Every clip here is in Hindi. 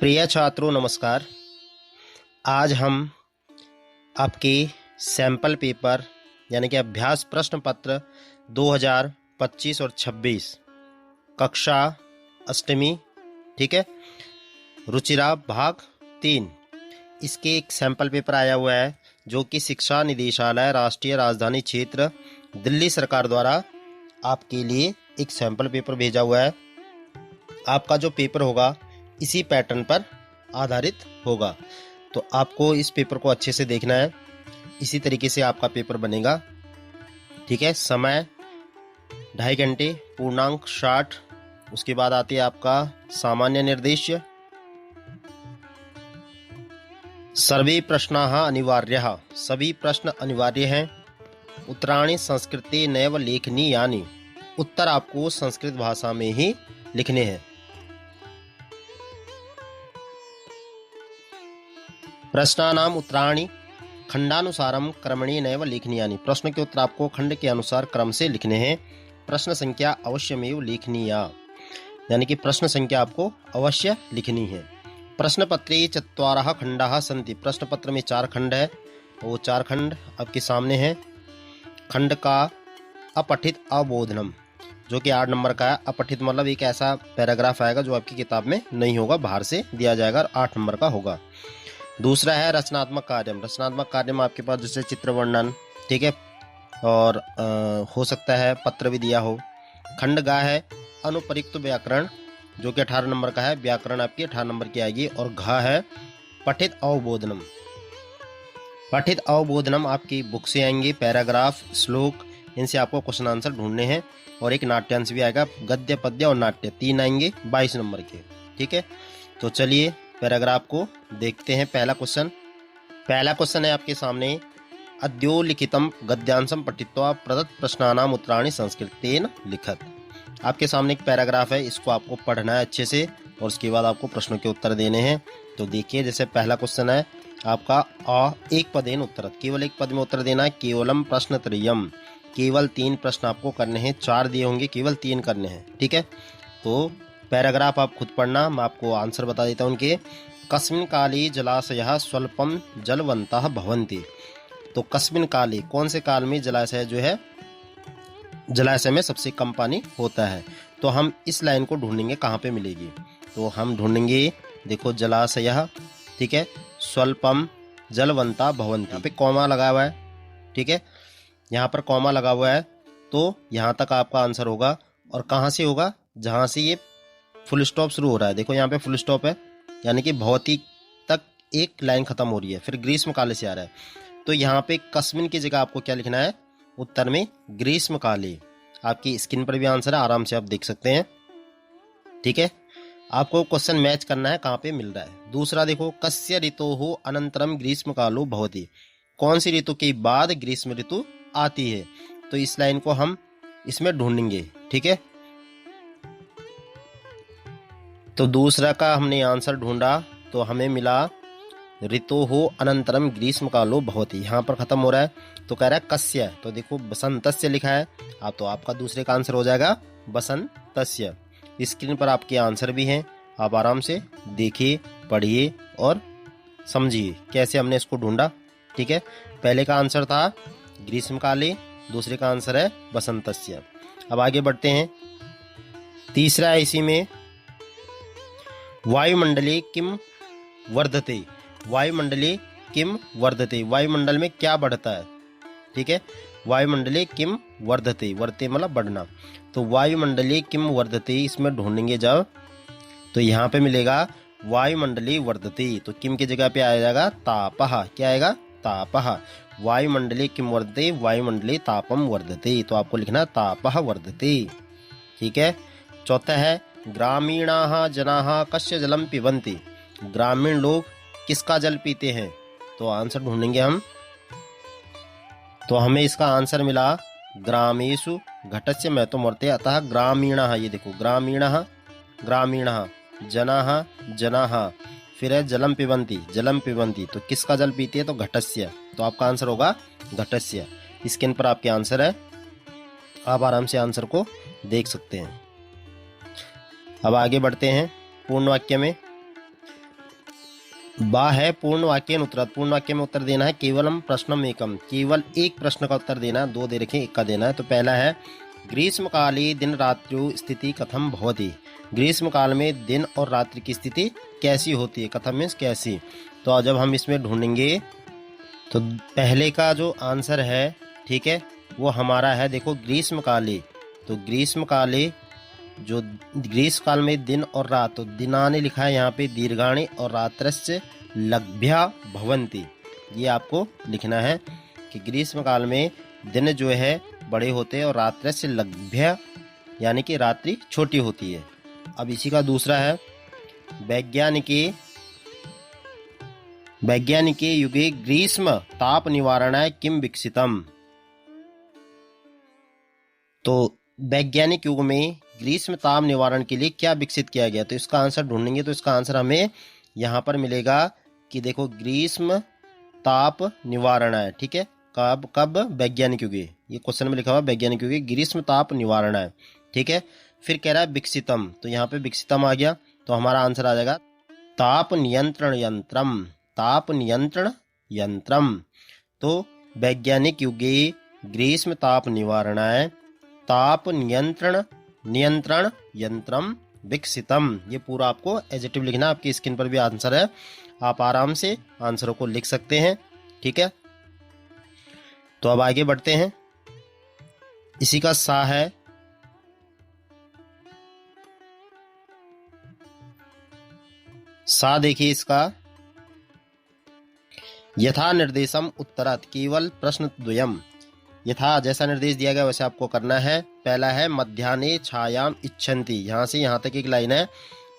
प्रिय छात्रों नमस्कार। आज हम आपके सैंपल पेपर यानी कि अभ्यास प्रश्न पत्र 2025 और 26 कक्षा अष्टमी, ठीक है, रुचिरा भाग 3, इसके एक सैंपल पेपर आया हुआ है जो कि शिक्षा निदेशालय राष्ट्रीय राजधानी क्षेत्र दिल्ली सरकार द्वारा आपके लिए एक सैंपल पेपर भेजा हुआ है। आपका जो पेपर होगा इसी पैटर्न पर आधारित होगा, तो आपको इस पेपर को अच्छे से देखना है। इसी तरीके से आपका पेपर बनेगा, ठीक है। समय 2.5 घंटे, पूर्णांक 60। उसके बाद आती है आपका सामान्य निर्देश्य। सर्वे प्रश्नाः अनिवार्यः, सभी प्रश्न अनिवार्य हैं। उत्तराणि संस्कृते नैव लेखनीयानि, उत्तर आपको संस्कृत भाषा में ही लिखने हैं। प्रश्नानाम उत्तराणि खंडानुसारम क्रमणे नैव लेखनीयानि, प्रश्न के उत्तर आपको खंड के अनुसार क्रम से लिखने हैं। प्रश्न संख्या अवश्यमेव लेखनीया, यानी कि प्रश्न संख्या आपको अवश्य लिखनी है। प्रश्न पत्रे 4 खंडाः सन्ति, प्रश्न पत्र में 4 खंड है, वो 4 खंड आपके सामने हैं। खंड का अपठित अवबोधनम, जो कि 8 नंबर का है। अपठित मतलब एक ऐसा पैराग्राफ आएगा जो आपकी किताब में नहीं होगा, बाहर से दिया जाएगा और 8 नंबर का होगा। दूसरा है रचनात्मक कार्यम, रचनात्मक कार्य में आपके पास जैसे चित्र वर्णन, ठीक है, और हो सकता है पत्र भी दिया हो। खंड गा है अनुपयुक्त व्याकरण, जो कि 18 नंबर का है, व्याकरण आपकी 18 नंबर की आएगी। और घ है पठित अवबोधनम, पठित अवबोधनम आपकी बुक से आएंगे, पैराग्राफ, श्लोक, इनसे आपको क्वेश्चन आंसर ढूंढने हैं। और एक नाट्यांश भी आएगा, गद्य पद्य और नाट्य 3 आएंगे 22 नंबर के, ठीक है। तो चलिए पैराग्राफ को देखते हैं। पहला क्वेश्चन है आपके सामने, अद्यो लिखितम गद्यांशम पठित्वा प्रदत्त प्रश्नानाम उत्तराणि संस्कृतेन लिखत। आपके सामने एक पैराग्राफ है, इसको आपको पढ़ना है अच्छे से और उसके बाद आपको प्रश्नों के उत्तर देने हैं। तो देखिए, जैसे पहला क्वेश्चन है आपका एक पदेन उत्तरत, केवल एक पद में उत्तर देना है। केवलम प्रश्न त्रयम, केवल 3 प्रश्न आपको करने हैं, 4 दिए होंगे, केवल 3 करने हैं, ठीक है। तो पैराग्राफ आप खुद पढ़ना, मैं आपको आंसर बता देता हूं उनके। कस्मिन् काले जलाशयः स्वल्पम जलवन्तः भवन्ति, तो कस्मिन् काले, कौन से काल में जलाशय जो है, जलाशय में सबसे कम पानी होता है। तो हम इस लाइन को ढूंढेंगे कहाँ पे मिलेगी, तो हम ढूंढेंगे, देखो जलाशयः, ठीक है, स्वल्पम जलवन्तः भवन्ति, यहाँ पे कॉमा लगा हुआ है, ठीक है, यहाँ पर कॉमा लगा हुआ है, तो यहाँ तक आपका आंसर होगा। और कहाँ से होगा, जहाँ से ये फुल स्टॉप शुरू हो रहा है, देखो यहाँ पे फुल स्टॉप है, यानी कि भवती तक एक लाइन खत्म हो रही है, फिर ग्रीष्म काले से आ रहा है। तो यहाँ पे कस्मिन की जगह आपको क्या लिखना है, उत्तर में ग्रीष्म काले। आपकी स्क्रीन पर भी आंसर है, आराम से आप देख सकते हैं, ठीक है। आपको क्वेश्चन मैच करना है कहाँ पे मिल रहा है। दूसरा देखो, कस्य ऋतोः अनंतरम ग्रीष्म कालो भवति, कौन सी ऋतु के बाद ग्रीष्म ऋतु आती है। तो इस लाइन को हम इसमें ढूंढेंगे, ठीक है। तो दूसरा का हमने आंसर ढूंढा, तो हमें मिला ऋतोः अनंतरम ग्रीष्म कालो भवति, यहाँ पर खत्म हो रहा है, तो कह रहा है कस्य, तो देखो बसंतस्य लिखा है, तो आपका दूसरे का आंसर हो जाएगा बसंतस्य। स्क्रीन पर आपके आंसर भी हैं, आप आराम से देखिए, पढ़िए और समझिए कैसे हमने इसको ढूंढा, ठीक है। पहले का आंसर था ग्रीष्म काले, दूसरे का आंसर है बसंतस्य। अब आगे बढ़ते हैं। तीसरा है इसी में, वायुमंडले किम वर्धते, वायुमंडले किम वर्धते, वायुमंडल में क्या बढ़ता है, ठीक है। वायुमंडले किम वर्धते, वर्धते मतलब बढ़ना, तो वायुमंडले किम वर्धते इसमें ढूंढेंगे जब, तो यहाँ पे मिलेगा वायुमंडले वर्धते, तो किम की जगह पे आ जाएगा तापः, क्या आएगा, तापः। वायुमंडले किम वर्धते, वायुमंडले तापम वर्धते, तो आपको लिखना तापः वर्धते, ठीक है। चौथा है, ग्रामीणाः जनाः कस्य जलम पिबन्ति, ग्रामीण लोग किसका जल पीते हैं। तो आंसर ढूंढेंगे हम, तो हमें इसका आंसर मिला ग्रामेषु घटस्य महत्वम वर्तते, अतः ग्रामीणाः, ये देखो ग्रामीणाः, ग्रामीणाः, जनाः, जनाः, फिर है जलम पिबन्ति, जलम पिबन्ति, तो किसका जल पीते हैं, तो घटस्य, तो आपका आंसर होगा घटस्य। स्क्रीन पर आपके आंसर है, आप आराम से आंसर को देख सकते हैं। अब आगे बढ़ते हैं पूर्ण वाक्य में। बा है पूर्ण वाक्य उत्तर। पूर्ण वाक्य में उत्तर देना है केवलम प्रश्नम एकम, केवल एक प्रश्न का उत्तर देना है, दो दे रखे एक का देना है। तो पहला है ग्रीष्मकाले दिन रात्रि स्थिति कथम भवति। ग्रीष्म काल में दिन और रात्रि की स्थिति कैसी होती है, कथम मीन्स कैसी। तो जब हम इसमें ढूंढेंगे तो पहले का जो आंसर है, ठीक है, वो हमारा है देखो ग्रीष्मकाले। तो ग्रीष्मकाले, जो ग्रीष्म काल में दिन और रात, तो दिनाने लिखा है यहाँ पे दीर्घाणी और रात्रस्य लघ्भ्या भवन्ति। ये आपको लिखना है कि ग्रीष्म काल में दिन जो है बड़े होते हैं और रात्रस्य लघ्भ्या यानी कि रात्रि छोटी होती है। अब इसी का दूसरा है वैज्ञानिके युगे ग्रीष्म ताप निवारणाय किम विकसितम। तो वैज्ञानिक युग में ग्रीष्म ताप निवारण के लिए क्या विकसित किया गया। तो इसका आंसर ढूंढेंगे तो इसका आंसर हमें यहाँ पर मिलेगा कि देखो ग्रीष्म ताप निवारण है, ठीक है। कब वैज्ञानिक युगे, ये क्वेश्चन में लिखा हुआ वैज्ञानिक युगे ग्रीष्म ताप निवारण है, ठीक है। फिर कह रहा है विकसितम, तो यहाँ पे विकसितम आ गया, तो हमारा आंसर आ जाएगा ताप नियंत्रण यंत्रम। ताप नियंत्रण यंत्रम। तो वैज्ञानिक युगे ग्रीष्म ताप निवारणाय ताप नियंत्रण यंत्रम विकसितम। ये पूरा आपको एडजेक्टिव लिखना, आपकी स्क्रीन पर भी आंसर है, आप आराम से आंसरों को लिख सकते हैं, ठीक है। तो अब आगे बढ़ते हैं। इसी का सा है सा, देखिए इसका यथा निर्देशम उत्तरात्, केवल प्रश्न द्वयम। यथा जैसा निर्देश दिया गया वैसे आपको करना है। पहला है मध्याह्ने छायाम इच्छन्ति, यहाँ से यहाँ तक एक लाइन है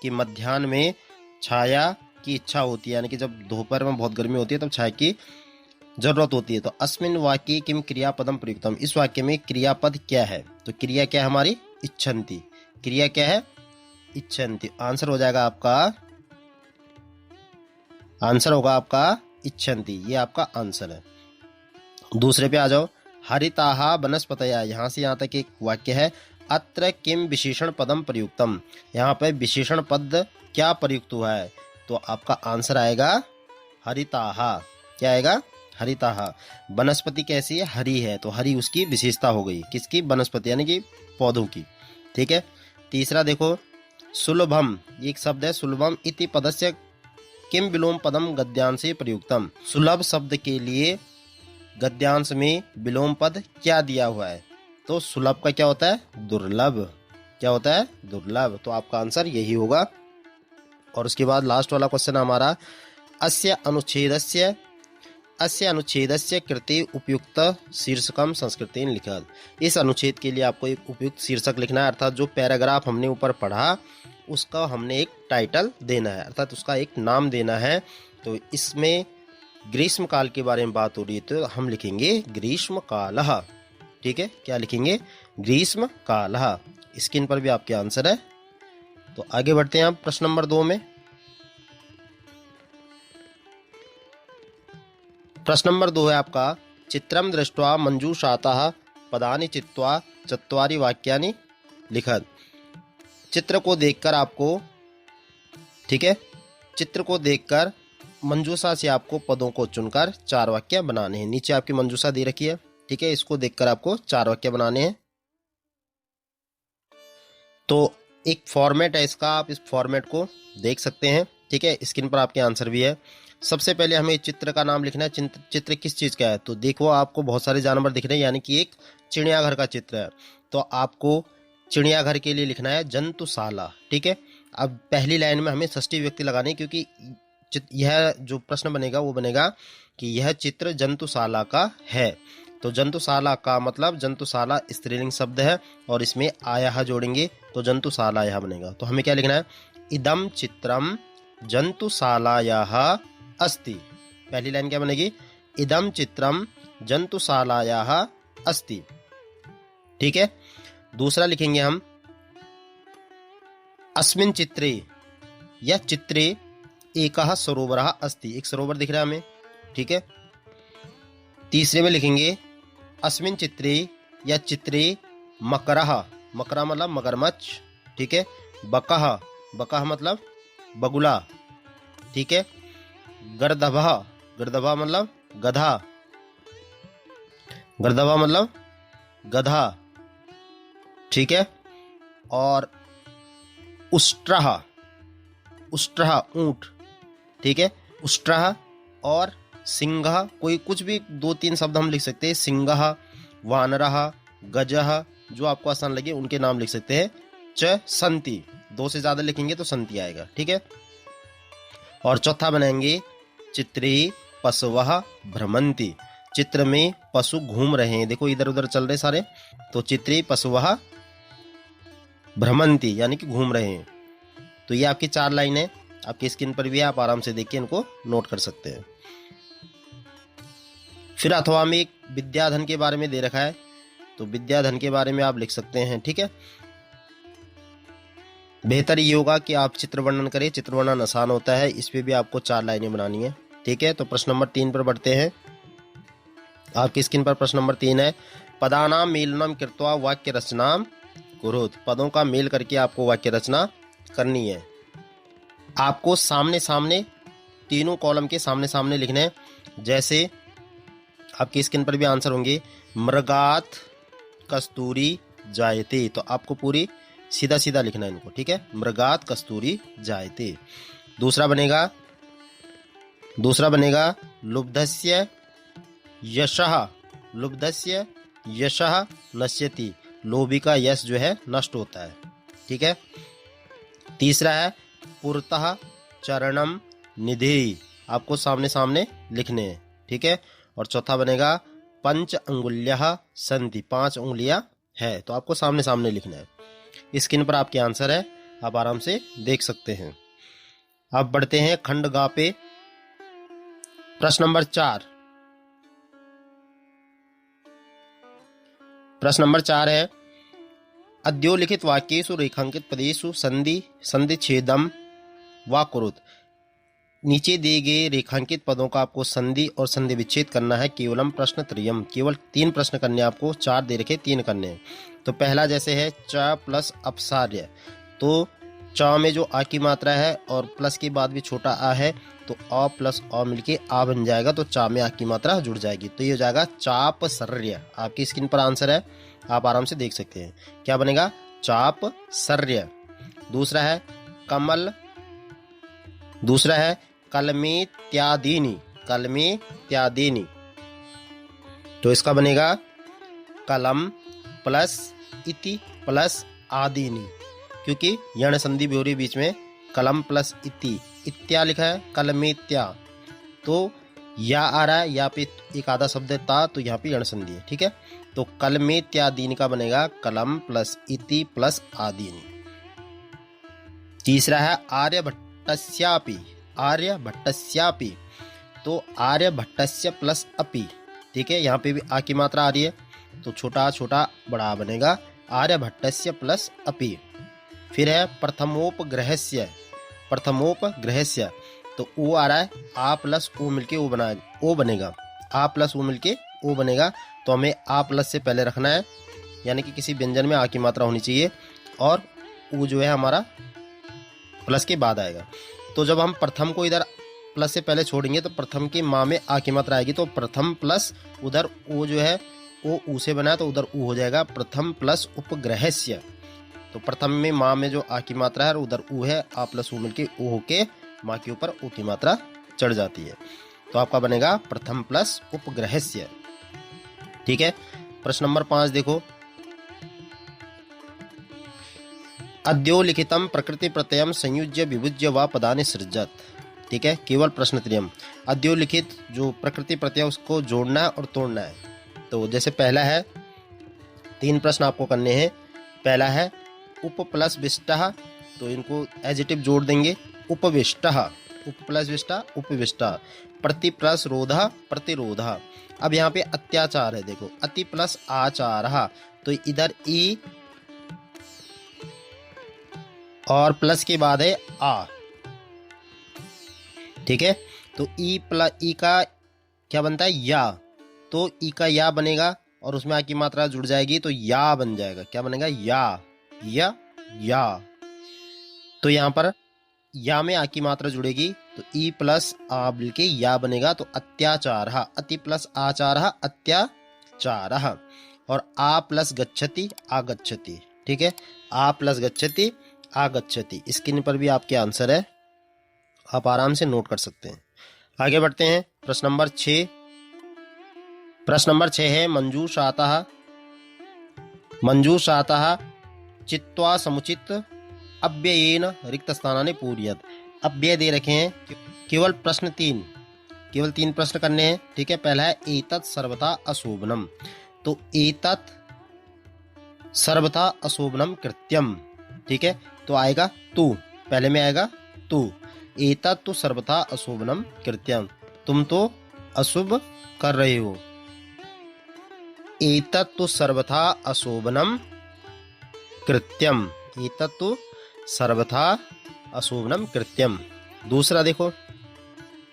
कि मध्याह्न में छाया की इच्छा होती है, यानी कि जब दोपहर में बहुत गर्मी होती है तब छाया की जरूरत होती है। तो अस्मिन वाक्ये किम क्रियापदम प्रयुक्तम, इस वाक्य में क्रियापद क्या है। तो क्रिया क्या है हमारी, इच्छन्ति। क्रिया क्या है, इच्छन्ति। आंसर हो जाएगा आपका, आंसर होगा आपका इच्छन्ति, ये आपका आंसर है। दूसरे पे आ जाओ। हरिताहा वनस्पतया, यहाँ से यहाँ तक एक वाक्य है। अत्र किम विशेषण पदम प्रयुक्तम, यहाँ पे विशेषण पद क्या प्रयुक्त हुआ है। तो आपका आंसर आएगा हरिताहा। क्या आएगा, हरिताहा। वनस्पति कैसी है, हरी है, तो हरी उसकी विशेषता हो गई, किसकी, वनस्पति यानी कि पौधों की, ठीक है। तीसरा देखो सुलभम, ये एक शब्द है, सुलभम इति पदस्य किम विलोम पदम गद्यांश प्रयुक्तम। सुलभ शब्द के लिए गद्यांश में विलोम पद क्या दिया हुआ है। तो सुलभ का क्या होता है, दुर्लभ। क्या होता है, दुर्लभ। तो आपका आंसर यही होगा। और उसके बाद लास्ट वाला क्वेश्चन हमारा अस्य अनुच्छेदस्य कृते उपयुक्त शीर्षकम संस्कृतेन लिखत। इस अनुच्छेद के लिए आपको एक उपयुक्त शीर्षक लिखना है, अर्थात जो पैराग्राफ हमने ऊपर पढ़ा उसका हमने एक टाइटल देना है, अर्थात उसका एक नाम देना है। तो इसमें ग्रीष्म काल के बारे में बात हो रही है, तो हम लिखेंगे ग्रीष्म कालः, ठीक है। क्या लिखेंगे, ग्रीष्म कालः। स्क्रीन पर भी आपके आंसर है। तो आगे बढ़ते हैं आप प्रश्न नंबर 2 में। प्रश्न नंबर 2 है आपका चित्रम दृष्ट्वा मंजूषातः पदानि चित्वा चत्वारि वाक्यानि लिखत। चित्र को देखकर आपको, ठीक है, चित्र को देखकर मंजूषा से आपको पदों को चुनकर 4 वाक्य बनाने हैं। नीचे आपकी मंजूषा दे रखी है, ठीक है, इसको देखकर आपको 4 वाक्य बनाने हैं। तो एक फॉर्मेट है इसका, आप इस फॉर्मेट को देख सकते हैं, ठीक है। स्क्रीन पर आपके आंसर भी है। सबसे पहले हमें चित्र का नाम लिखना है। चित्र किस चीज़ का है, तो देखो आपको बहुत सारे जानवर दिख रहे हैं, यानी कि एक चिड़ियाघर का चित्र है। तो आपको चिड़ियाघर के लिए लिखना है जंतुशाला, ठीक है। अब पहली लाइन में हमें षष्ठी विभक्ति लगानी है, क्योंकि यह जो प्रश्न बनेगा वो बनेगा कि यह चित्र जंतुशाला का है। तो जंतुशाला का मतलब, जंतुशाला स्त्रीलिंग शब्द है और इसमें आयाह जोड़ेंगे तो जंतुशालायाः बनेगा। तो हमें क्या लिखना है, इदम चित्रम जंतुशालायाः अस्ति। पहली लाइन क्या बनेगी, इदम चित्रम जंतुशालायाः अस्ति, ठीक है। दूसरा लिखेंगे हम अस्मिन् चित्रे, यह चित्रे एकः सरोवरः अस्ति, एक सरोवर दिख रहा है हमें, ठीक है। तीसरे में लिखेंगे अस्मिन् चित्रे या चित्रे मकरः, मकरा मतलब मगरमच्छ, ठीक है। बकः, बकः मतलब बगुला, ठीक है। गर्दभा, गर्दभा मतलब गधा, गर्दभा मतलब गधा, ठीक है। और उष्ट्रह, उष्ट्रह ऊंट, ठीक है, उष्ट्रह। और सिंह, कोई कुछ भी 2-3 शब्द हम लिख सकते हैं, सिंह, वानरः, गजः, जो आपको आसान लगे उनके नाम लिख सकते हैं। च संति, 2 से ज्यादा लिखेंगे तो संति आएगा, ठीक है। और चौथा बनाएंगे चित्री पशवः भ्रमंती, चित्र में पशु घूम रहे हैं, देखो इधर उधर चल रहे सारे, तो चित्री पशवः भ्रमंती यानी कि घूम रहे हैं। तो ये आपकी 4 लाइन है, आपकी स्क्रीन पर भी है, आप आराम से देख के इनको नोट कर सकते हैं। फिर अथवा में एक विद्याधन के बारे में दे रखा है, तो विद्याधन के बारे में आप लिख सकते हैं, ठीक है। बेहतर ये होगा कि आप चित्र वर्णन करें, चित्र वर्णन आसान होता है, इस पे भी आपको 4 लाइनें बनानी है, ठीक है। तो प्रश्न नंबर 3 पर बढ़ते हैं। आपकी स्क्रीन पर प्रश्न नंबर 3 है, पदानाम मेलनम कृत्वा वाक्य रचनाम कुरुत, पदों का मेल करके आपको वाक्य रचना करनी है। आपको सामने सामने, तीनों कॉलम के सामने सामने लिखने हैं। जैसे आपकी स्क्रीन पर भी आंसर होंगे, मृगात कस्तूरी जायते, तो आपको पूरी सीधा सीधा लिखना है इनको, ठीक है, मृगात कस्तूरी जायते। दूसरा बनेगा लुब्धस्य यशः, लुब्धस्य यशः नश्यति, लोभी का यश जो है नष्ट होता है, ठीक है। तीसरा है पुरतः चरणम निधि, आपको सामने सामने लिखने हैं, ठीक है। और चौथा बनेगा पंच अंगुल्यः सन्ति, 5 उंगलियां है, तो आपको सामने सामने लिखना है। स्क्रीन पर आपके आंसर है, आप आराम से देख सकते हैं। अब बढ़ते हैं खंड गा पे। प्रश्न नंबर 4, प्रश्न नंबर 4 है, अद्योलिखित वाक्येषु रेखांकित पदेषु संधि छेदम वा कुरुत, नीचे दिए गए रेखांकित पदों का आपको संधि और संधि विच्छेद करना है। केवलम प्रश्न त्रयम, केवल 3 प्रश्न करने, आपको 4 दे रखे 3 करने हैं। तो पहला जैसे है च प्लस अपसार्य, तो च में जो आ की मात्रा है और प्लस के बाद भी छोटा आ है, तो अ प्लस अ मिलके आ बन जाएगा, तो चा में आ की मात्रा जुड़ जाएगी, तो ये हो जाएगा चाप सर्य। आपकी स्क्रीन पर आंसर है, आप आराम से देख सकते हैं, क्या बनेगा, चाप सर्य। दूसरा है कमल, दूसरा है कलमेत्यादीनि, कलमेत्यादीनि, तो इसका बनेगा कलम प्लस इति प्लस आदीनि, क्योंकि यण संधि भी हो रही बीच में, कलम प्लस इति, इत्या लिखा है, कलमेत्या, तो या आ रहा है, या पे एक आधा शब्द है ता, तो यहाँ पे यण संधि है, ठीक है। तो कलमेत्यादीनि का बनेगा कलम प्लस इति प्लस आदीनि। तीसरा है आर्यभट्टस्यापि, आर्यभट्टस्यापि, तो आर्यभट्टस्य प्लस अपि, ठीक है, यहाँ पे भी आ की मात्रा आ रही है, तो छोटा छोटा बड़ा बनेगा आर्यभट्टस्य प्लस अपि। फिर है प्रथमोपग्रहस्य, प्रथमोपग्रहस्य, तो ओ आ रहा है, आ प्लस ओ मिलके ओ बनेगा, आ प्लस ओ मिलके ओ बनेगा, तो हमें आ प्लस से पहले रखना है, यानी कि किसी व्यंजन में आ की मात्रा होनी चाहिए, और ओ जो है हमारा प्लस के बाद आएगा। तो जब हम प्रथम को इधर प्लस से पहले छोड़ेंगे तो प्रथम की माँ में आ की मात्रा आएगी, तो प्रथम प्लस उधर ओ जो है ओ ऊ से बना है, तो उधर ऊ हो जाएगा, प्रथम प्लस उपग्रहस्य, तो प्रथम में माँ में जो आ की मात्रा है उधर ऊ है, आ प्लस ऊ मिलके ओ होके माँ के ऊपर ओ की मात्रा चढ़ जाती है, तो आपका बनेगा प्रथम प्लस उपग्रहस्य, ठीक है। प्रश्न नंबर 5 देखो, अद्योलिखितम प्रकृति प्रत्ययम संयुज्य विभुज्य व पदानि सृजत, ठीक है, केवल प्रश्न त्रयम, अद्योलिखित जो प्रकृति प्रत्यय उसको जोड़ना है और तोड़ना है। तो जैसे पहला है, 3 प्रश्न आपको करने हैं। पहला है उप प्लस विष्टः, तो इनको एडजेक्टिव जोड़ देंगे, उपविष्टः, उप प्लस विष्टा उपविष्टा, प्रति प्लस रोधः प्रतिरोधः। अब यहाँ पे अत्याचार है, देखो अति प्लस आचारः, तो इधर ई और प्लस के बाद है आ, ठीक है, तो ई प्लस ई का क्या बनता है, या, तो ई का या बनेगा और उसमें आ की मात्रा जुड़ जाएगी, तो या बन जाएगा, क्या बनेगा, या, तो यहाँ पर या में आ की मात्रा जुड़ेगी, तो ई प्लस आ मिल के या बनेगा, तो अत्याचारः, अति प्लस आचारः अत्याचारः। और आ प्लस गच्छति आगच्छति, ठीक है, आ प्लस गच्छति आगच्छति। स्क्रीन पर भी आपके आंसर है, आप आराम से नोट कर सकते हैं। आगे बढ़ते हैं, प्रश्न नंबर 6। प्रश्न नंबर 6 है मंजूषातः चित्वा समुचित अव्ययेन रिक्त स्थानानि पूरयत। अव्यय दे रखे हैं, केवल केवल 3 प्रश्न करने हैं, ठीक है। पहला है एतत् सर्वथा अशोभनम, तो एतत् सर्वथा अशोभनम कृत्यम, ठीक है, तो आएगा तू, पहले में आएगा तू। एतत् तो सर्वथा अशोभनम कृत्यम, तुम तो अशुभ कर रहे हो। एतत् तो सर्वथा अशोभनम कृत्यम, एतत् तो सर्वथा अशोभनम कृत्यम। दूसरा देखो,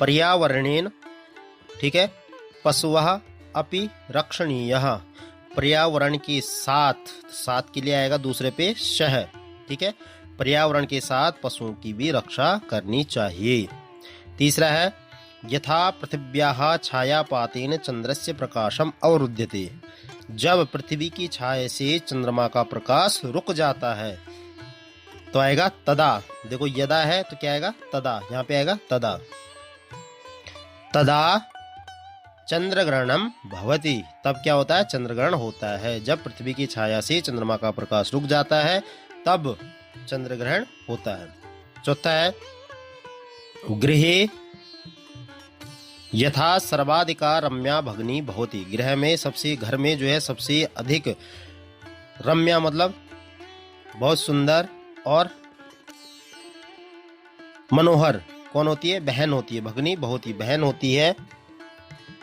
पर्यावरणेन, ठीक है, पशुवः अपि रक्षणीयः। पर्यावरण के साथ के लिए आएगा दूसरे पे शह, ठीक है, पर्यावरण के साथ पशुओं की भी रक्षा करनी चाहिए। तीसरा है यथा पृथिव्याः छायापातेन चंद्रस्य प्रकाशम अवरुध्यते। जब पृथ्वी की छाया से चंद्रमा का प्रकाश रुक जाता है, तो आएगा तदा। देखो यदा है तो क्या आएगा, तदा, यहाँ पे आएगा तदा। तदा चंद्रग्रहणम भवति, तब क्या होता है, चंद्रग्रहण होता है। जब पृथ्वी की छाया से चंद्रमा का प्रकाश रुक जाता है तब चंद्रग्रहण होता है। चौथा है गृहे यथा सर्वाधिका रम्या भगनी भवति। गृह में सबसे, घर में जो है सबसे अधिक रम्या मतलब बहुत सुंदर और मनोहर कौन होती है, बहन होती है। भगनी भवति, बहन होती है,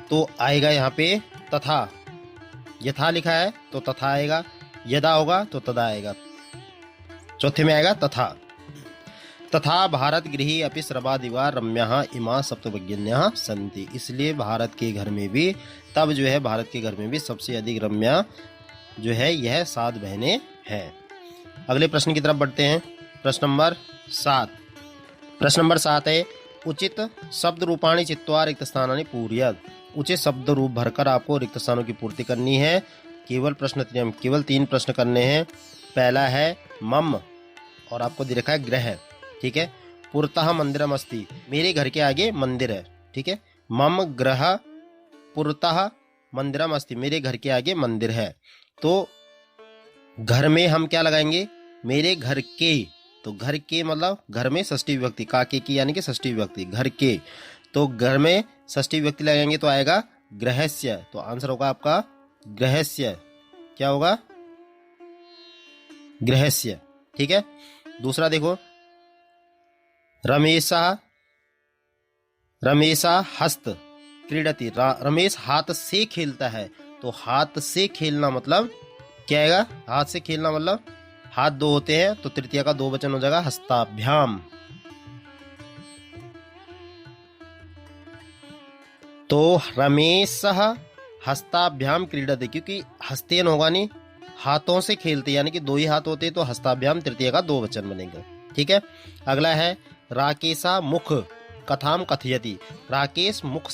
तो आएगा यहाँ पे तथा। यथा लिखा है तो तथा आएगा, यदा होगा तो तदा आएगा। चौथे में आएगा तथा। तथा भारत गृही अपि सर्वाधिका रम्याः इमा सप्तभगिन्यः सन्ति। इसलिए भारत के घर में भी, तब जो है भारत के घर में भी सबसे अधिक रम्या जो है यह 7 बहनें हैं। अगले प्रश्न की तरफ बढ़ते हैं। प्रश्न नंबर 7। प्रश्न नंबर 7 है उचित शब्द रूपाणी चित्वा रिक्त स्थानानि पूरयत। उचित शब्द रूप भरकर आपको रिक्त स्थानों की पूर्ति करनी है। केवल 3 प्रश्न करने हैं। पहला है मम, और आपको दे रखा है ग्रह, ठीक है। पुरतः मंदिरम अस्ति, मेरे घर के आगे मंदिर है, ठीक है। मम ग्रह पुरतः मंदिरम अस्ति, मेरे घर के आगे मंदिर है। तो घर में हम क्या लगाएंगे, मेरे घर के, तो घर के मतलब घर में षष्ठी विभक्ति, काके की यानी कि षष्ठी विभक्ति, घर के, तो घर में षष्ठी विभक्ति लगाएंगे तो आएगा गृहस्य। तो आंसर होगा आपका गृहस्य, क्या होगा, गृहस्य, ठीक है। दूसरा देखो रमेशा हस्त क्रीडति। रमेश हाथ से खेलता है, तो हाथ से खेलना मतलब क्या आएगा, हाथ से खेलना मतलब हाथ 2 होते हैं, तो तृतीया का 2 वचन हो जाएगा हस्ताभ्याम। तो रमेशः हस्ताभ्याम क्रीडति, क्योंकि हस्तेन होगा नहीं, हाथों से खेलते, यानी कि 2 ही हाथ होते, तो हस्ताभ्याम तृतीया का 2 वचन बनेगा, ठीक है। अगला है राकेशा मुख कथाम कथयति। राकेश मुख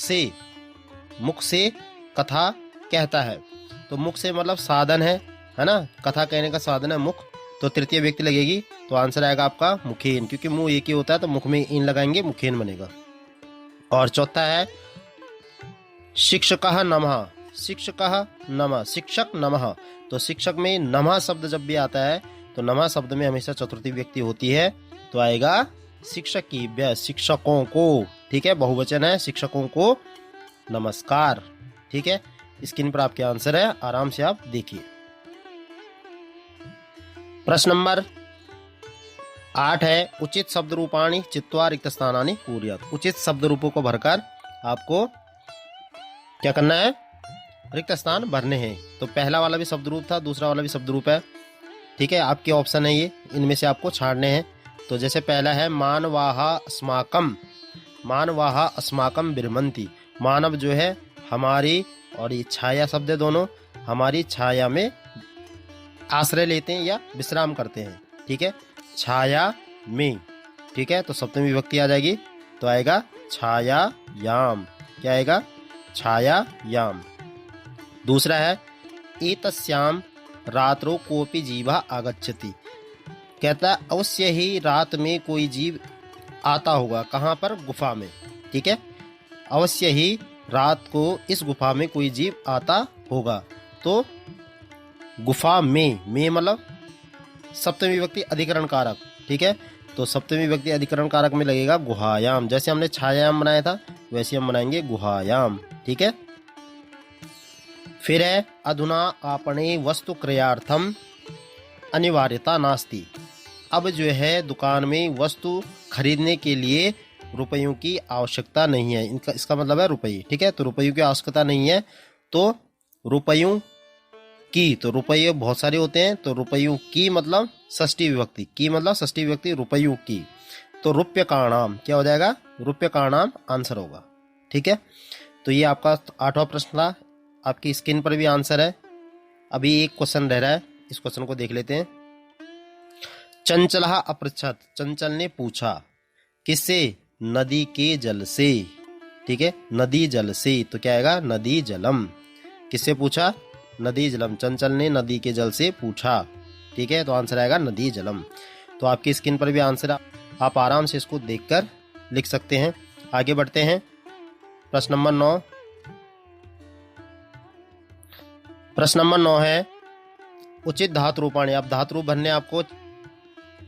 से कथा कहता है, तो मुख से मतलब साधन है ना, कथा कहने का साधन है मुख, तो तृतीय व्यक्ति लगेगी, तो आंसर आएगा आपका मुखेन, क्योंकि मुंह एक ही होता है, तो मुख में इन लगाएंगे, मुखेन बनेगा। और चौथा है शिक्षकः नमः, शिक्षक नमः, तो शिक्षक में नमः शब्द जब भी आता है तो नमः शब्द में हमेशा चतुर्थी व्यक्ति होती है, तो आएगा शिक्षक की, शिक्षकों को, ठीक है, बहुवचन है, शिक्षकों को नमस्कार, ठीक है। स्क्रीन पर आपके आंसर है, आराम से आप देखिए। प्रश्न नंबर 8 है उचित शब्द रूपाणी चित्वा रिक्त स्थानानि पूरयत। उचित शब्द रूपों को भरकर आपको क्या करना है, रिक्त स्थान भरने हैं। तो पहला वाला भी शब्द रूप था, दूसरा वाला भी शब्द रूप है, ठीक है। आपके ऑप्शन है ये, इनमें से आपको छाड़ने हैं। तो जैसे पहला है मानवाहा अस्माकम बिरमंती। मानव जो है हमारी, और ये छाया शब्द है, दोनों हमारी छाया में आश्रय लेते हैं या विश्राम करते हैं, ठीक है, छाया में, ठीक है। तो सप्तमी विभक्ति आ जाएगी, तो आएगा छायायाम। क्या आएगा? छायायाम। दूसरा है एतस्याम रात्रो कोपि जीवा आगच्छति। कहता है अवश्य ही रात में कोई जीव आता होगा। कहाँ पर? गुफा में। ठीक है, अवश्य ही रात को इस गुफा में कोई जीव आता होगा। तो गुफा में मतलब सप्तमी विभक्ति अधिकरण कारक। ठीक है, तो सप्तमी विभक्ति अधिकरण कारक में लगेगा गुहायाम। जैसे हमने छायायाम बनाया था वैसे हम बनाएंगे गुहायाम। ठीक है, फिर है अधुना आपणे वस्तु क्रयार्थम अनिवार्यता नास्ति। अब जो है दुकान में वस्तु खरीदने के लिए रुपयों की आवश्यकता नहीं है। इसका मतलब है रुपये। ठीक है, तो रुपयों की आवश्यकता नहीं है। तो रुपयों की, तो रुपये बहुत सारे होते हैं, तो रुपयों की मतलब षष्ठी विभक्ति। की मतलब षष्ठी विभक्ति, रुपयों की। तो रुपये का नाम क्या हो जाएगा? रुपये का नाम आंसर होगा। ठीक है, तो ये आपका 8वां प्रश्न था। आपकी स्क्रीन पर भी आंसर है। अभी एक क्वेश्चन रह रहा है, इस क्वेश्चन को देख लेते हैं। चंचलः अपृच्छत, चंचल ने पूछा। किससे? नदी के जल से। ठीक है, नदी जल से, तो क्या आएगा? नदी जलम। किससे पूछा? नदी जलम। चंचल ने नदी के जल से पूछा। ठीक है, तो आंसर आएगा नदी जलम। तो आपकी स्क्रीन पर भी आंसर है, आप आराम से इसको देखकर लिख सकते हैं। आगे बढ़ते हैं। प्रश्न नंबर 9। प्रश्न नंबर 9 है उचित धातु रूपाणी। आप धातु रूप भरने आपको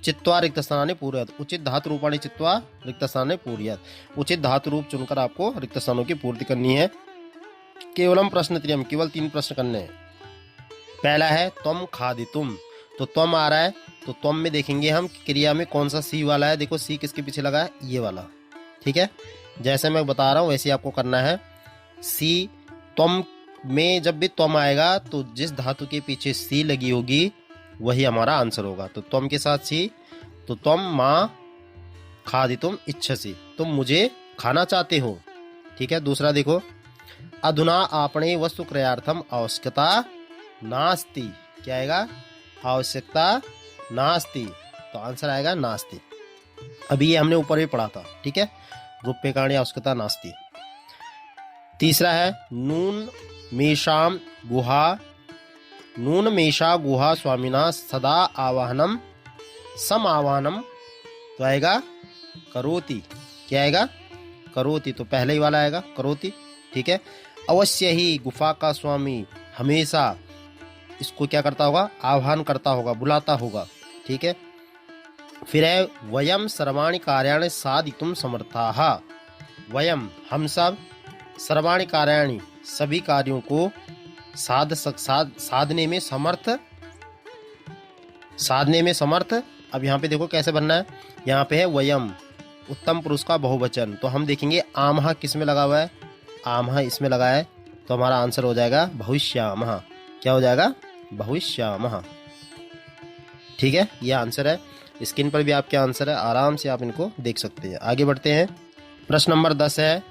चित्वा रिक्त स्थानानि पूरयत। उचित धातु रूपाणी चित्वा रिक्त स्थानानि पूरयत। उचित धातु रूप चुनकर आपको रिक्त स्थानों की पूर्ति करनी है। केवलम प्रश्न त्रयम, केवल 3 प्रश्न करने हैं। पहला है त्वम खादितुम। तो त्वम आ रहा है, तो त्वम में देखेंगे हम क्रिया में कौन सा सी वाला है। देखो सी किसके पीछे लगा है? ये वाला। ठीक है, जैसे मैं बता रहा हूँ वैसे आपको करना है। सी त्वम में जब भी त्वम आएगा तो जिस धातु के पीछे सी लगी होगी वही हमारा आंसर होगा। तो त्वम के साथ सी, तो त्वम माँ खादितुम इच्छसि, तुम मुझे खाना चाहते हो। ठीक है, दूसरा देखो अधुना आपणे वस्तु क्रयार्थम आवश्यकता नास्ति। क्या आएगा? आवश्यकता नास्ति, तो आंसर आएगा नास्ति। अभी ये हमने ऊपर भी पढ़ा था। ठीक है, रुपये कारणी आवश्यकता नास्ति। तीसरा है नून मेषाम गुहा, नून मेषा गुहा स्वामिना सदा आवाहनम सम आवाहनम, तो आएगा करोति। क्या आएगा? करोति, तो पहले ही वाला आएगा करोति। ठीक है, अवश्य ही गुफा का स्वामी हमेशा इसको क्या करता होगा? आह्वान करता होगा, बुलाता होगा। ठीक है, फिर है वयम सर्वाणि कार्याणि साधितुम समर्थाः। वयम हम सब, सर्वाणि कार्याणि सभी कार्यों को साधने में समर्थ। अब यहाँ पे देखो कैसे बनना है। यहाँ पे है वयम उत्तम पुरुष का बहुवचन, तो हम देखेंगे आमहा किस में लगा हुआ है? आमहा इसमें लगा है, तो हमारा आंसर हो जाएगा भविष्यामः। क्या हो जाएगा? भविष्यामः। ठीक है, ये आंसर है। स्क्रीन पर भी आपके आंसर है, आराम से आप इनको देख सकते हैं। आगे बढ़ते हैं। प्रश्न नंबर 10 है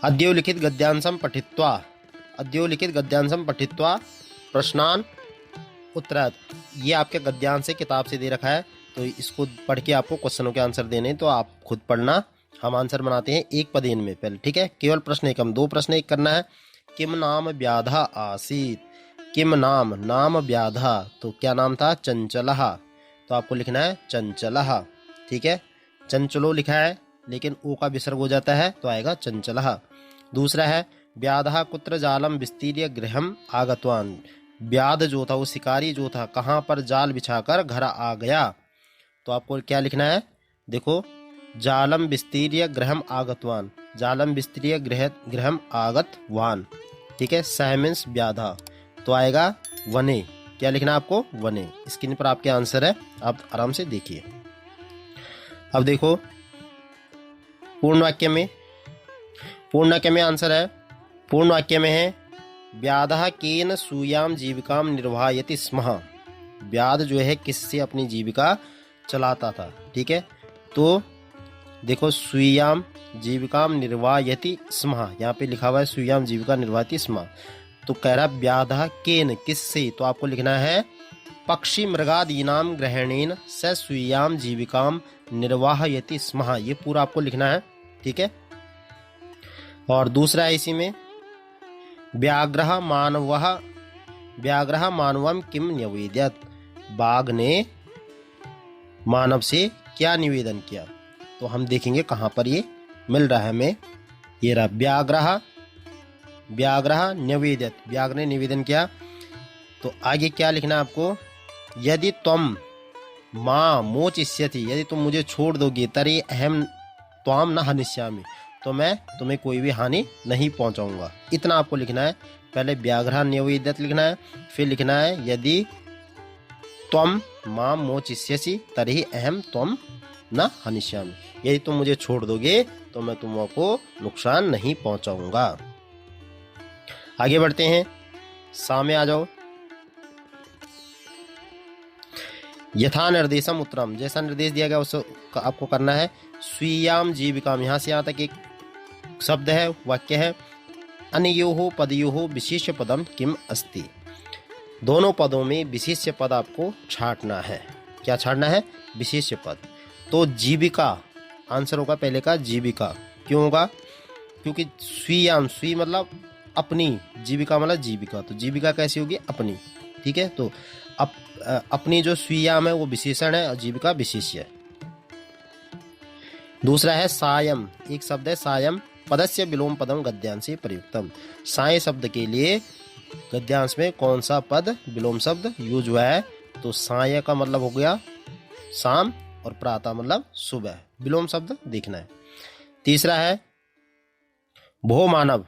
अद्योलिखित गद्यांशम पठित्वा। अद्योलिखित गद्यांशम पठित्वा प्रश्नान उत्तरत। ये आपके गद्यांश से किताब से दे रखा है, तो इसको पढ़ के आपको क्वेश्चनों के आंसर देने, तो आप खुद पढ़ना। हम आंसर बनाते हैं एक पदेन में पहले। ठीक है, केवल प्रश्न एक, हम 2 प्रश्न एक करना है। किम नाम व्याधा आसीत। किम नाम, नाम व्याधा, तो क्या नाम था? चंचलः, तो आपको लिखना है चंचलः। ठीक है, चंचलो लिखा है लेकिन ओ का विसर्ग हो जाता है, तो आएगा चंचलः। दूसरा है व्याधा कुत्र जालम विस्तीर्य गृहम आगतवान। व्याध जो था, वो शिकारी जो था, कहाँ पर जाल बिछाकर घर आ गया, तो आपको क्या लिखना है? देखो जालम विस्तीर्य गृहम आगतवान, जालम विस्तीर्य गृहम आगतवान। ठीक है, सह मीन्स व्याधा, तो आएगा वने। क्या लिखना है आपको? वने। स्क्रीन पर आपके आंसर है, आप आराम से देखिए। अब देखो पूर्ण वाक्य में, पूर्ण वाक्य में आंसर है, पूर्ण वाक्य में है व्याधः केन सूयाम जीविकाम निर्वाहयति स्म। व्याध जो है किससे अपनी जीविका चलाता था। ठीक है, तो देखो सूयाम जीविकाम निर्वाहयति स्म, यहाँ पे लिखा हुआ है सूयाम जीविका निर्वाहयति स्म, तो कह रहा व्याधः केन किससे, तो आपको लिखना है पक्षी मृगादीनां ग्रहेणेन स स्वीयां जीविकां निर्वाहयति स्म। ये पूरा आपको लिखना है, ठीक है। और दूसरा है इसी में, व्याघ्रः मानवं किम निवेदयत्, बाघ ने मानव से क्या निवेदन किया। तो हम देखेंगे कहाँ पर ये मिल रहा है हमें। ये रहा, व्याघ्रः निवेदयत्, व्याघ्र ने निवेदन किया। तो आगे क्या लिखना है आपको, यदि तुम मां मोचिष्यति, यदि तुम मुझे छोड़ दोगे, तरी अहम त्वाम न हनिष्यामि, तो मैं तुम्हें कोई भी हानि नहीं पहुंचाऊंगा। इतना आपको लिखना है। पहले व्याघ्रः निवेदयत् लिखना है, फिर लिखना है यदि त्वम मां मोचिष्यसि तर्हि अहम त्वम न हनिष्यामि, यदि तुम मुझे छोड़ दोगे तो मैं तुमको नुकसान नहीं पहुंचाऊंगा। आगे बढ़ते हैं, सामने आ जाओ। यथा निर्देशम उत्तरम, जैसा निर्देश दिया गया उसको आपको करना है। स्वीयाम जीविकाम, यहाँ से यहाँ तक एक शब्द है, वाक्य है। अनयोः पदयोः विशेष्य पदम किम अस्ति, दोनों पदों में विशेष्य पद आपको छांटना है। क्या छांटना है, विशेष्य पद। तो जीविका आंसर होगा पहले का, जीविका। क्यों होगा, क्योंकि स्वीयाम, स्वी मतलब अपनी, जीविका मतलब जीविका, तो जीविका कैसी होगी, अपनी, ठीक है। तो अपनी जो स्वीयाम है वो विशेषण है और जीविका विशेष्य है। दूसरा है सायम, एक शब्द है सायम, पदस्य विलोम पदम गद्यांशे प्रयुक्तम, साय शब्द के लिए गद्यांश में कौन सा पद विलोम शब्द यूज हुआ है। तो साय का मतलब हो गया शाम और प्रातः मतलब सुबह, विलोम शब्द देखना है। तीसरा है भो मानव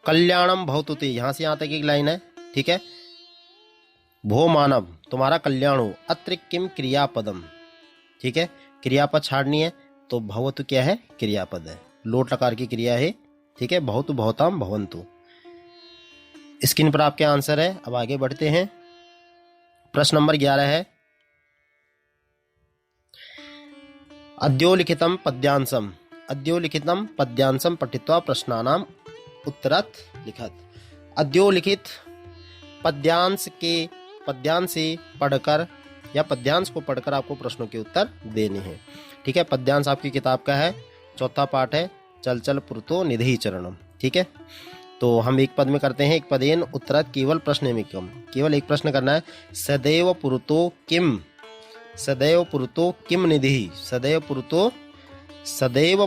कल्याणम भवतु ते, यहां से यहां तक एक लाइन है, ठीक है। भो मानव तुम्हारा कल्याण हो, अत्र किम क्रियापदम, ठीक है, क्रियापद छाड़नी है। तो भवतु क्या है, क्रियापद है, लोट लकार की क्रिया है, ठीक है। भवतु भवताम भवन्तु, स्क्रीन पर आपके आंसर है। अब आगे बढ़ते हैं, प्रश्न नंबर 11 है, अद्योलिखितम पद्यांशम पठित्वा प्रश्नानाम उत्तरत लिखत। अद्योलिखित पद्यांश से पढ़कर या पद्यांश को पढ़कर आपको प्रश्नों के उत्तर देने हैं, ठीक है। पद्यांश आपकी किताब का है, चौथा पाठ है, चल चल पुरतो निधि चरणम, ठीक है। तो हम एक पद में करते हैं, एक पदेन उत्तरत केवल प्रश्न में कम, केवल एक प्रश्न करना है। सदैव पुरतो किम निधि, सदैव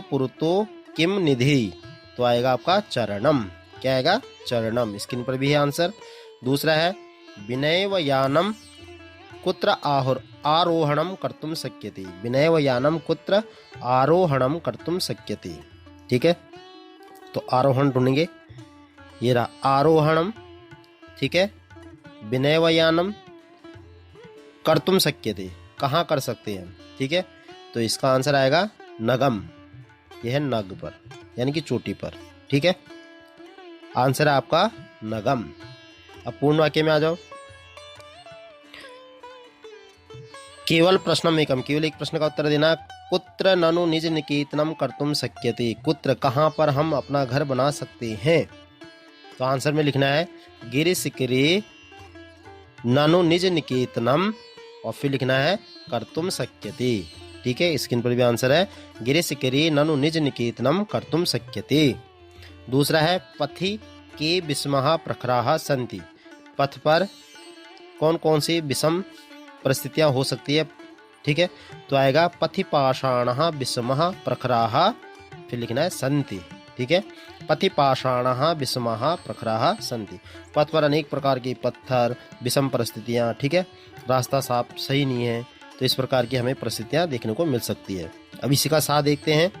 पुरतो किम निधि, तो आएगा आपका चरणम, क्या आएगा, चरणम। स्क्रीन पर भी है आंसर। दूसरा है विनयव यानम कुत्र आरोहणम कर्तुम शक्यते, विनयव यानम कुत्र आरोहणम कर्तुम शक्यते, ठीक है। तो आरोहण ढूंढेंगे, ये रहा आरोहणम, ठीक है। विनयव यानम कर्तुम शक्यते, कहाँ कर सकते हैं, ठीक है। तो इसका आंसर आएगा नगम, यह है नग पर यानी कि चोटी पर, ठीक है। आंसर है आपका नगम। अब पूर्ण वाक्य में आ जाओ। केवल प्रश्न में कम, केवल एक प्रश्न का उत्तर देना। कुत्र ननु निज निकेतनम कर्तुम शक्यते, कुत्र कहाँ पर हम अपना घर बना सकते हैं। तो आंसर में लिखना है गिरिशिखरे ननु निज निकेतनम, और फिर लिखना है कर्तुम शक्यते, ठीक है। स्क्रीन पर भी आंसर है गिरिशिखरे ननु निज निकेतनम कर्तुम शक्यते। दूसरा है पथि के विषमः प्रखराः सन्ति, पथ पर कौन कौन सी विषम परिस्थितियां हो सकती है, ठीक है। तो आएगा पथि पाषाणः विषमः प्रखराः, फिर लिखना है सन्ति, ठीक है। पथि पाषाणः विषमः प्रखराः सन्ति, पथ पर अनेक प्रकार के पत्थर, विषम परिस्थितियां, ठीक है। रास्ता साफ सही नहीं है, तो इस प्रकार की हमें परिस्थितियां देखने को मिल सकती है। अब इसी का सा देखते हैं।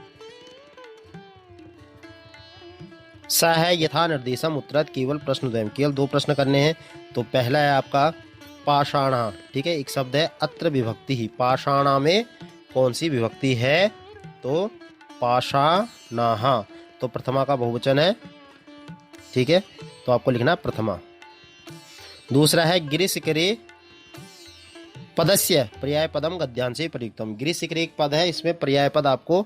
स है यथा निर्देशम उत्तरत केवल प्रश्न द्वयम, केवल दो प्रश्न करने हैं। तो पहला है आपका पाषाणा, ठीक है। एक शब्द है अत्र विभक्ति ही, पाषाणा में कौन सी विभक्ति है, तो पाषाणाः, तो प्रथमा का बहुवचन है, ठीक है। तो आपको लिखना प्रथमा। दूसरा है गिरिशिखरे पदस्य पर्याय पदम गद्यांशे प्रयुक्तम, गिरिशिखरे एक पद है, इसमें पर्याय पद आपको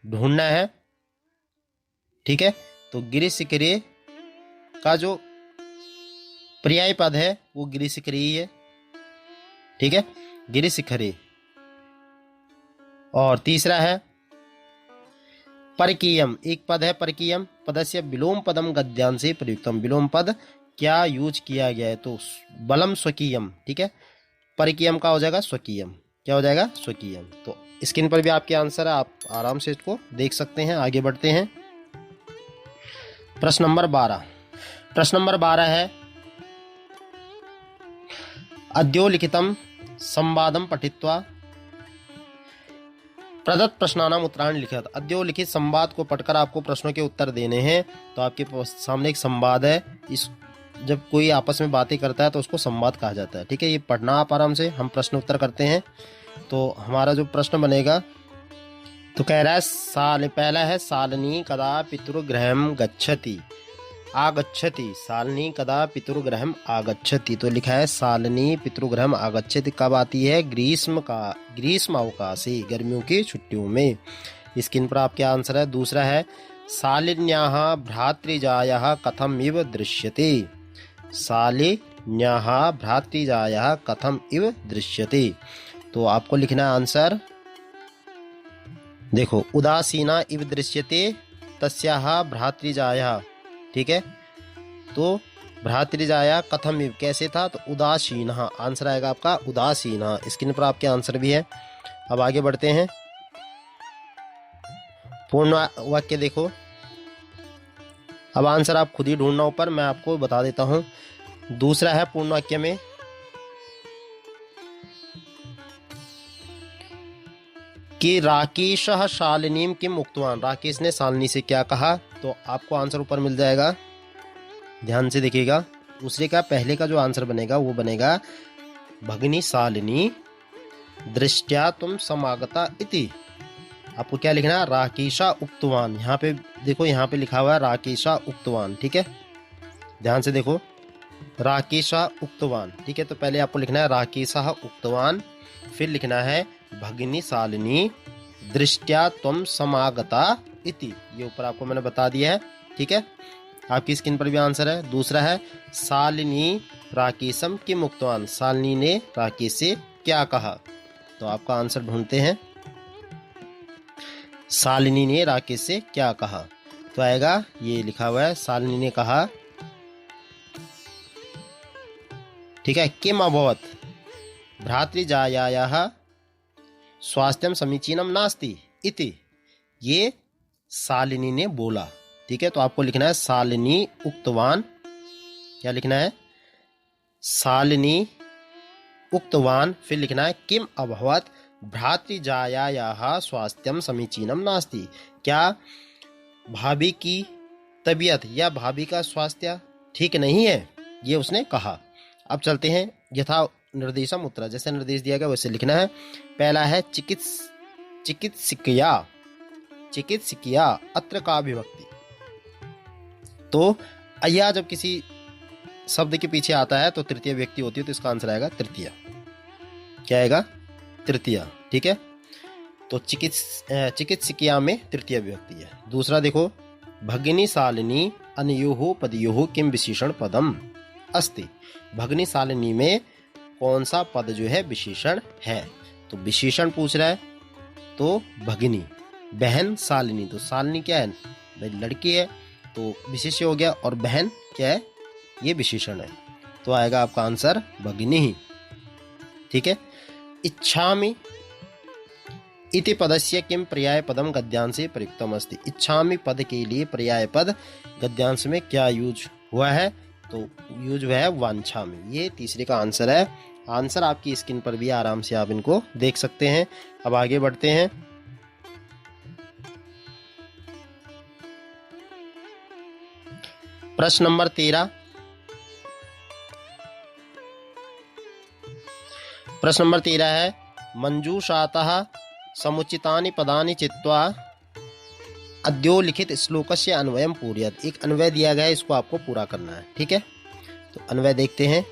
ढूंढना है, ठीक है। तो गिरिशिखरे का जो पर्याय पद है वो गिरिशिखरे ही है, ठीक है, गिरिशिखरे। और तीसरा है परकीयम, एक पद है परकीयम, पदस्य विलोम पदम गद्यांशे प्रयुक्तम, विलोम पद क्या यूज किया गया है, तो बलम स्वकीयम। ठीक है, परकीयम का हो जाएगा स्वकीयम, क्या हो जाएगा स्वकीयम। तो स्क्रीन पर भी आपके आंसर है, आप आराम से इसको देख सकते हैं। आगे बढ़ते हैं। प्रश्न नंबर 12, प्रश्न नंबर 12 है अद्योलिखितम संवादम पठित्वा प्रदत्त प्रश्नानाम उत्तराणि लिखित। अद्योलिखित संवाद को पढ़कर आपको प्रश्नों के उत्तर देने हैं। तो आपके सामने एक संवाद है, इस जब कोई आपस में बातें करता है तो उसको संवाद कहा जाता है। ठीक है, ये पढ़ना आप आराम से, हम प्रश्न उत्तर करते हैं। तो हमारा जो प्रश्न बनेगा, तो कह रहा है पहला है सालनी कदा पितृगृहम गच्छति आगच्छति, सालनी कदा पितृगृहम आगच्छति। तो लिखा है सालनी पितृगृहम आगच्छति कब आती है, ग्रीष्म अवकाशे, गर्मियों की छुट्टियों में। स्क्रीन पर आपके आंसर है। दूसरा है शालिन्याः भ्रातृजायः कथम इव दृश्यते, शालिन्याः भ्रातृजायः कथम इव दृश्यते। तो आपको लिखना है आंसर, देखो उदासीना इव दृश्यते तस्याः भ्रातृजायः। ठीक है, तो भ्रातृजाया कथम इव कैसे था, तो उदासीन, आंसर आएगा आपका उदासीन। स्क्रीन पर आपके आंसर भी है। अब आगे बढ़ते हैं। पूर्ण वाक्य देखो, अब आंसर आप खुद ही ढूंढना ऊपर, मैं आपको बता देता हूं। दूसरा है पूर्ण वाक्य में कि राकेशः शालिनीम किम उक्तवान, राकेश ने शालिनी से क्या कहा। तो आपको आंसर ऊपर मिल जाएगा, ध्यान से देखिएगा। दूसरे का पहले का जो आंसर बनेगा वो बनेगा भगिनी शालिनी दृष्टया तुम समागता इति। आपको क्या लिखना है, राकेशा उक्तवान। यहाँ पे देखो, यहाँ पे लिखा हुआ है राकेशा उक्तवान। ठीक है, ध्यान से देखो, राकेशा उक्तवान। ठीक है, तो पहले आपको लिखना है राकेशा उक्तवान, फिर लिखना है भगिनी शालिनी दृष्टया त्वम समागता इति। ये ऊपर आपको मैंने बता दिया है। ठीक है, आपकी स्क्रीन पर भी आंसर है। दूसरा है शालिनी राकेशम किम उक्तवान, शालिनी ने राकेश से क्या कहा। तो आपका आंसर ढूंढते हैं, शालिनी ने राकेश से क्या कहा। तो आएगा, ये लिखा हुआ है शालिनी ने कहा, ठीक है, किम अभवत भ्रातृजायायाः स्वास्थ्यम समीचीनम नास्ति इति, ये शालिनी ने बोला। ठीक है, तो आपको लिखना है शालिनी उक्तवान, क्या लिखना है, शालिनी उक्तवान, फिर लिखना है किम अभवत भ्रातृजायायाः स्वास्थ्यम समीचीनम नास्ति, क्या भाभी की तबीयत या भाभी का स्वास्थ्य ठीक नहीं है, ये उसने कहा। अब चलते हैं यथा निर्देशम उत्तर, जैसे निर्देश दिया गया वैसे लिखना है। पहला है चिकित्सिकिया, चिकित्सिकिया अत्र का विभक्ति। तो अय्या जब किसी शब्द के पीछे आता है तो तृतीय व्यक्ति होती है, तो इसका आंसर आएगा तृतीय। क्या आएगा, तृतीय। ठीक है, तो चिकित्सिकिया में तृतीय विभक्ति है। दूसरा देखो, भगिनी शालिनी अनयोः पदयोः किम विशेषण पदम अस्ति, भगिनी शालिनी में कौन सा पद जो है विशेषण है। तो विशेषण पूछ रहा है, तो भगिनी, बहन शालिनी, तो शालिनी क्या है भाई, लड़की है, तो विशेष्य हो गया, और बहन क्या है, ये विशेषण है। तो आएगा आपका आंसर भगिनी ही। ठीक है, इच्छामि इति पदस्य किम पर्याय पदम गद्यांशे प्रयुक्तम अस्ति, इच्छामि पद के लिए पर्याय पद गद्यांश में क्या यूज हुआ है, तो यूज हुआ है वांछामि। ये तीसरे का आंसर है। आंसर आपकी स्क्रीन पर भी आराम से आप इनको देख सकते हैं। अब आगे बढ़ते हैं। प्रश्न नंबर 13, प्रश्न नंबर 13 है मंजूषातः समुचितानि पदानि चित्वा अद्योलिखित श्लोकस्य अन्वयम पूरयत। एक अन्वय दिया गया है, इसको आपको पूरा करना है। ठीक है, तो अन्वय देखते हैं।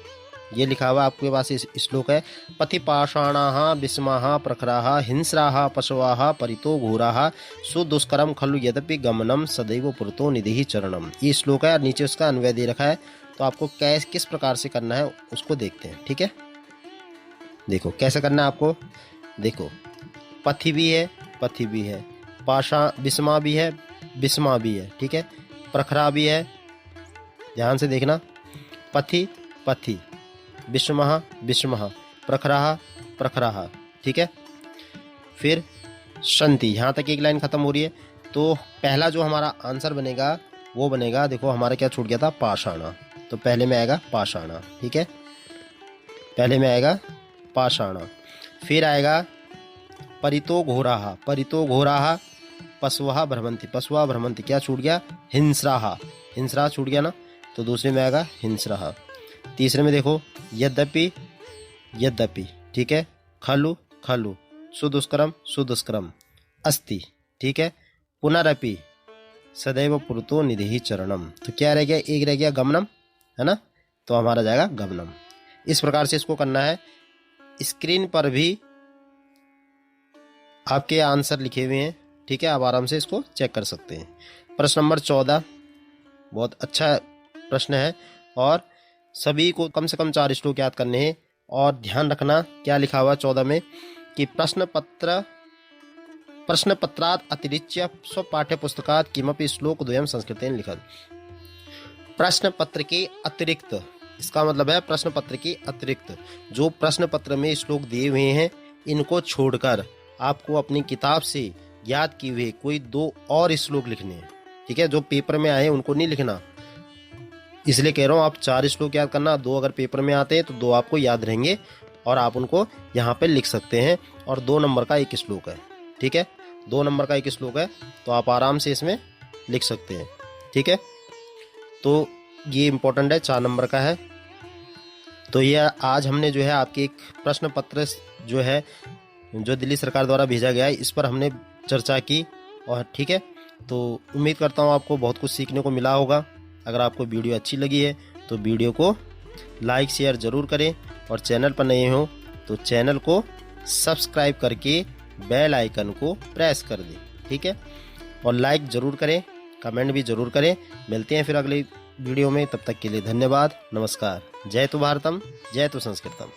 ये लिखा हुआ आपके पास इस श्लोक है, पतिपाषाणाः विस्माः प्रखराः हिंस्राः पशवाः परितो घोराः सुदुष्करम खलु यद्यपि गमनम सदैव पुरतो निधिः चरणम। ये श्लोक है और नीचे उसका अन्वय दे रखा है। तो आपको किस प्रकार से करना है उसको देखते हैं। ठीक है, देखो कैसे करना है आपको। देखो पथि भी है, पथि भी है, पाषा बिस्मा भी है, बिस्मा भी है, ठीक है। प्रखरा भी है, ध्यान से देखना। पथि पथि, बिस्मः बिस्मः, प्रखराः प्रखराः, ठीक है। फिर शंति, यहाँ तक एक लाइन खत्म हो रही है। तो पहला जो हमारा आंसर बनेगा वो बनेगा, देखो हमारा क्या छूट गया था, पाषाणा। तो पहले में आएगा पाषाणा, ठीक है, पहले में आएगा पाषाणा। फिर आएगा परितो घोराः, परितो घोराः, पशवः भ्रमन्ति, पशवः भ्रमन्ति, क्या छूट गया, हिंस्राः, हिंस्राः छूट गया ना। तो दूसरे में आएगा हिंस्राः। तीसरे में देखो यद्यपि, यद्यपि, ठीक है, खलु खलु, सुदुष्करम सुदुष्करम, अस्ति, ठीक है। पुनरपि, सदैव पुरतो निधि चरणम। तो क्या रह गया, एक रह गया गमनम, है ना। तो हमारा जाएगा गमनम। इस प्रकार से इसको करना है। स्क्रीन पर भी आपके आंसर लिखे हुए हैं, ठीक है, आप आराम से इसको चेक कर सकते हैं। प्रश्न नंबर 14 बहुत अच्छा प्रश्न है और सभी को कम से कम 4 श्लोक याद करने हैं। और ध्यान रखना क्या लिखा हुआ 14 में कि प्रश्न पत्रात् अतिरिच्य स्वपाठ्य पुस्तकात् किमपि श्लोक द्वयं संस्कृतेन लिखत। प्रश्न पत्र के अतिरिक्त, इसका मतलब है प्रश्न पत्र के अतिरिक्त जो प्रश्न पत्र में श्लोक दिए हुए हैं इनको छोड़कर आपको अपनी किताब से याद किए हुए कोई 2 और श्लोक लिखने हैं, ठीक है। जो पेपर में आए उनको नहीं लिखना, इसलिए कह रहा हूँ आप 4 श्लोक याद करना। 2 अगर पेपर में आते हैं तो 2 आपको याद रहेंगे और आप उनको यहाँ पे लिख सकते हैं। और 2 नंबर का एक श्लोक है, ठीक है, 2 नंबर का एक श्लोक है, तो आप आराम से इसमें लिख सकते हैं, ठीक है। तो ये इम्पोर्टेंट है, 4 नंबर का है। तो ये आज हमने जो है आपके एक प्रश्न पत्र जो है जो दिल्ली सरकार द्वारा भेजा गया है इस पर हमने चर्चा की, और ठीक है। तो उम्मीद करता हूँ आपको बहुत कुछ सीखने को मिला होगा। अगर आपको वीडियो अच्छी लगी है तो वीडियो को लाइक शेयर ज़रूर करें, और चैनल पर नए हो तो चैनल को सब्सक्राइब करके बेल आइकन को प्रेस कर दें, ठीक है। और लाइक ज़रूर करें, कमेंट भी ज़रूर करें। मिलते हैं फिर अगले वीडियो में, तब तक के लिए धन्यवाद, नमस्कार। जय तो भारतम, जय तो संस्कृतम।